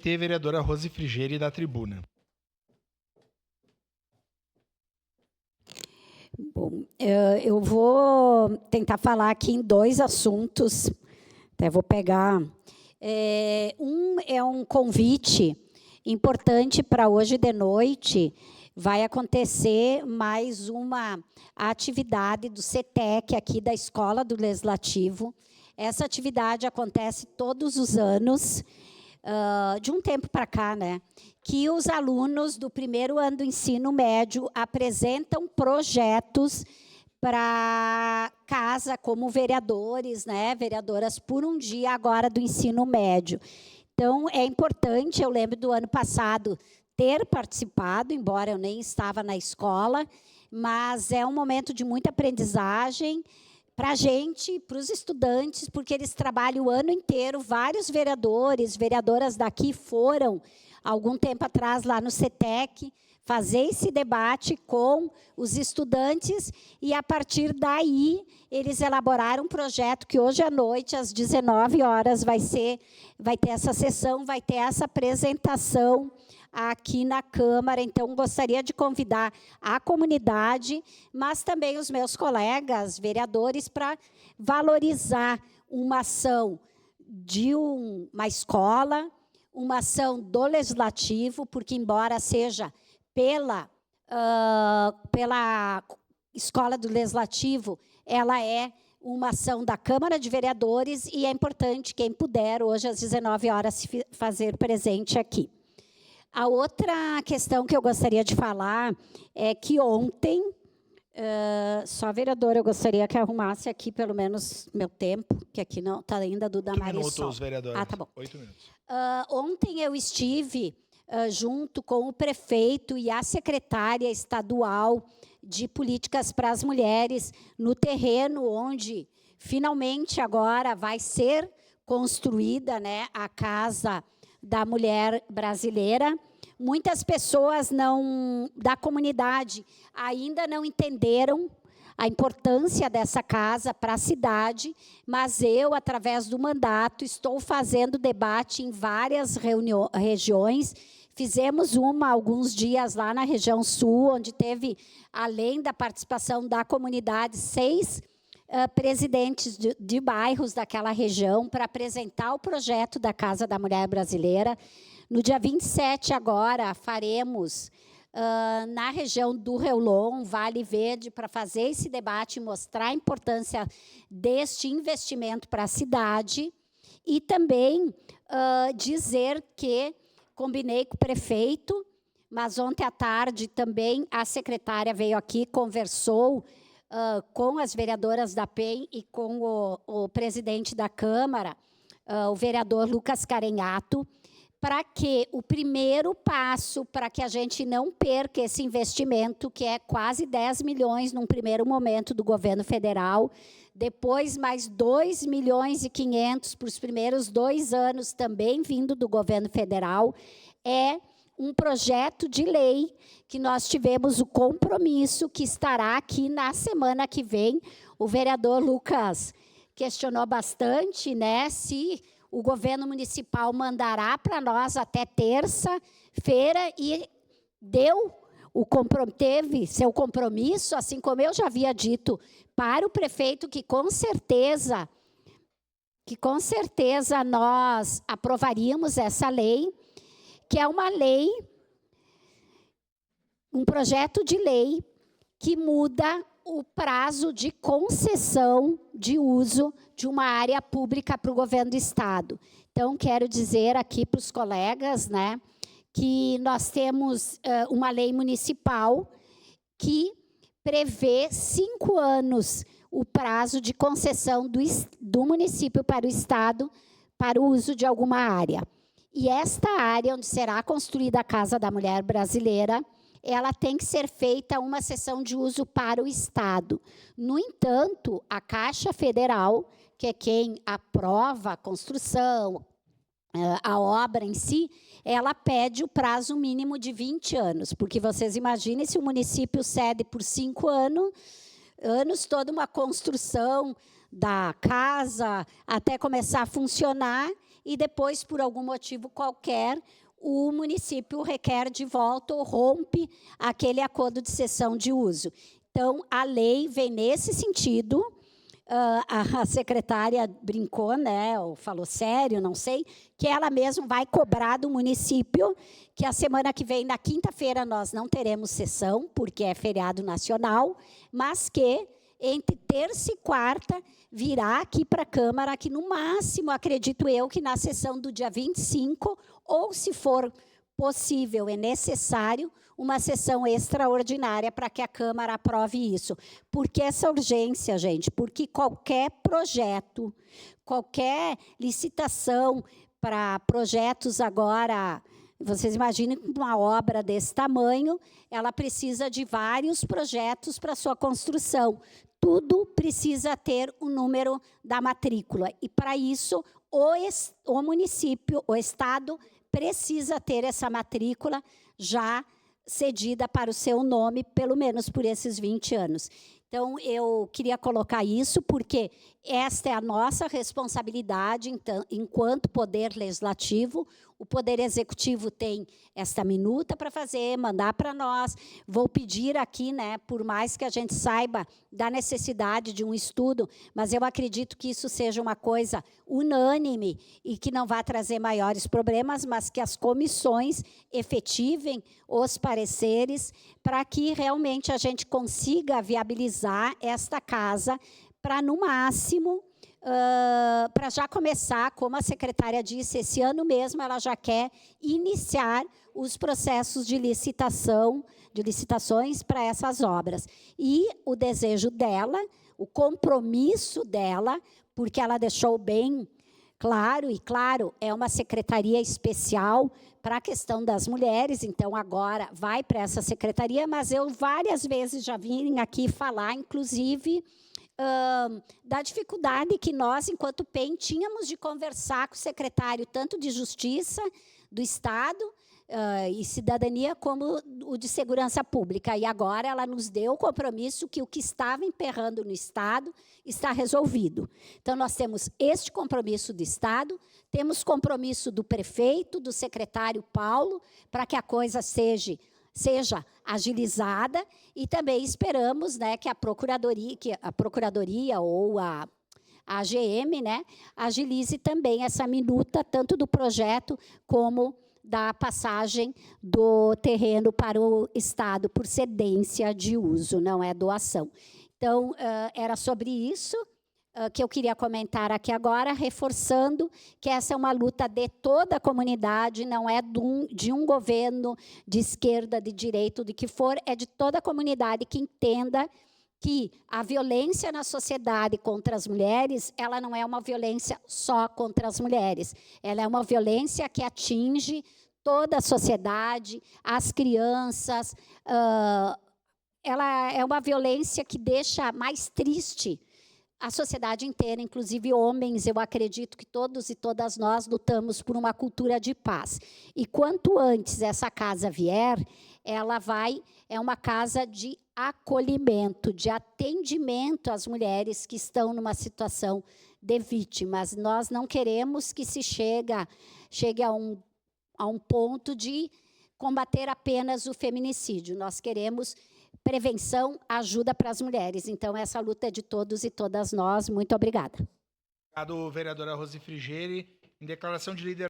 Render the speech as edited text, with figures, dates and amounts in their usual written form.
vereadora Rose Frigieri, da tribuna. Bom, eu vou tentar falar aqui em 2 assuntos. Até vou pegar. Um é um convite importante para hoje de noite. Vai acontecer mais uma atividade do CETEC aqui da Escola do Legislativo. Essa atividade acontece todos os anos, de um tempo para cá, né? Que os alunos do primeiro ano do ensino médio apresentam projetos para casa como vereadores, né? Vereadoras por um dia agora do ensino médio. Então, é importante, eu lembro do ano passado ter participado, embora eu nem estava na escola, mas é um momento de muita aprendizagem para a gente, para os estudantes, porque eles trabalham o ano inteiro, vários vereadores, vereadoras daqui foram, algum tempo atrás, lá no CETEC, fazer esse debate com os estudantes e, a partir daí, eles elaboraram um projeto que hoje à noite, às 19 horas, vai ter essa sessão, vai ter essa apresentação aqui na Câmara. Então, gostaria de convidar a comunidade, mas também os meus colegas vereadores, para valorizar uma ação de uma escola, uma ação do Legislativo, porque, embora seja pela Escola do Legislativo, ela é uma ação da Câmara de Vereadores e é importante, quem puder, hoje às 19 horas, se fazer presente aqui. A outra questão que eu gostaria de falar é que ontem, só vereadora, eu gostaria que arrumasse aqui pelo menos meu tempo, que aqui não está ainda do Damaris. 8 minutos, vereadora. Tá bom. 8 minutos. Ontem eu estive junto com o prefeito e a secretária estadual de políticas para as mulheres no terreno onde finalmente agora vai ser construída, né, a Casa da Mulher Brasileira. Muitas pessoas da comunidade ainda não entenderam a importância dessa casa para a cidade, mas eu, através do mandato, estou fazendo debate em várias regiões. Fizemos uma alguns dias lá na região sul, onde teve, além da participação da comunidade, 6 presidentes de bairros daquela região para apresentar o projeto da Casa da Mulher Brasileira. No dia 27, agora, faremos na região do Reulon, Vale Verde, para fazer esse debate e mostrar a importância deste investimento para a cidade. E também dizer que combinei com o prefeito, mas ontem à tarde também a secretária veio aqui, conversou com as vereadoras da PEN e com o presidente da Câmara, o vereador Lucas Carenhato, para que o primeiro passo, para que a gente não perca esse investimento, que é quase 10 milhões num primeiro momento do governo federal, depois mais 2 milhões e 500 para os primeiros 2 anos, também vindo do governo federal, é um projeto de lei que nós tivemos o compromisso, que estará aqui na semana que vem. O vereador Lucas questionou bastante, né, se o governo municipal mandará para nós até terça-feira, e teve seu compromisso, assim como eu já havia dito para o prefeito, que com certeza nós aprovaríamos essa lei, que é uma lei, um projeto de lei que muda o prazo de concessão de uso de uma área pública para o governo do Estado. Então, quero dizer aqui para os colegas, né, que nós temos uma lei municipal que prevê 5 anos o prazo de concessão do município para o Estado para o uso de alguma área. E esta área onde será construída a Casa da Mulher Brasileira, ela tem que ser feita uma cessão de uso para o Estado. No entanto, a Caixa Federal, que é quem aprova a construção, a obra em si, ela pede o prazo mínimo de 20 anos, porque vocês imaginem se o município cede por 5 anos toda uma construção da casa até começar a funcionar, e depois, por algum motivo qualquer, o município requer de volta ou rompe aquele acordo de cessão de uso. Então, a lei vem nesse sentido. A secretária brincou, né, ou falou sério, não sei, que ela mesma vai cobrar do município que a semana que vem, na quinta-feira, nós não teremos sessão, porque é feriado nacional, mas que entre terça e quarta virá aqui para a Câmara, que no máximo, acredito eu, que na sessão do dia 25, ou se for possível e necessário, uma sessão extraordinária para que a Câmara aprove isso. Por que essa urgência, gente? Porque qualquer projeto, qualquer licitação para projetos agora, vocês imaginem que uma obra desse tamanho, ela precisa de vários projetos para sua construção. Tudo precisa ter o número da matrícula. E, para isso, o município, o Estado, precisa ter essa matrícula já cedida para o seu nome, pelo menos por esses 20 anos. Então, eu queria colocar isso, porque esta é a nossa responsabilidade, então, enquanto Poder Legislativo. O Poder Executivo tem esta minuta para fazer, mandar para nós. Vou pedir aqui, né, por mais que a gente saiba da necessidade de um estudo, mas eu acredito que isso seja uma coisa unânime e que não vai trazer maiores problemas, mas que as comissões efetivem os pareceres para que realmente a gente consiga viabilizar esta casa para, no máximo, para já começar, como a secretária disse, esse ano mesmo ela já quer iniciar os processos de licitações para essas obras. E o desejo dela, o compromisso dela, porque ela deixou bem claro, e claro, é uma secretaria especial para a questão das mulheres, então agora vai para essa secretaria, mas eu várias vezes já vim aqui falar, inclusive, da dificuldade que nós, enquanto PEN, tínhamos de conversar com o secretário, tanto de Justiça do Estado e Cidadania, como o de Segurança Pública. E agora ela nos deu o compromisso que o que estava emperrando no Estado está resolvido. Então, nós temos este compromisso do Estado, temos compromisso do prefeito, do secretário Paulo, para que a coisa seja agilizada, e também esperamos, né, que a Procuradoria ou a AGM, né, agilize também essa minuta, tanto do projeto como da passagem do terreno para o Estado por cedência de uso, não é doação. Então, era sobre isso que eu queria comentar aqui agora, reforçando que essa é uma luta de toda a comunidade, não é de um governo de esquerda, de direita, de que for, é de toda a comunidade que entenda que a violência na sociedade contra as mulheres, ela não é uma violência só contra as mulheres, ela é uma violência que atinge toda a sociedade, as crianças, ela é uma violência que deixa mais triste a sociedade inteira, inclusive homens. Eu acredito que todos e todas nós lutamos por uma cultura de paz. E quanto antes essa casa vier, é uma casa de acolhimento, de atendimento às mulheres que estão numa situação de vítimas. Nós não queremos que se chegue a um ponto de combater apenas o feminicídio. Nós queremos prevenção, ajuda para as mulheres. Então, essa luta é de todos e todas nós. Muito obrigada. Obrigado, vereadora Rose Frigieri. Em declaração de líder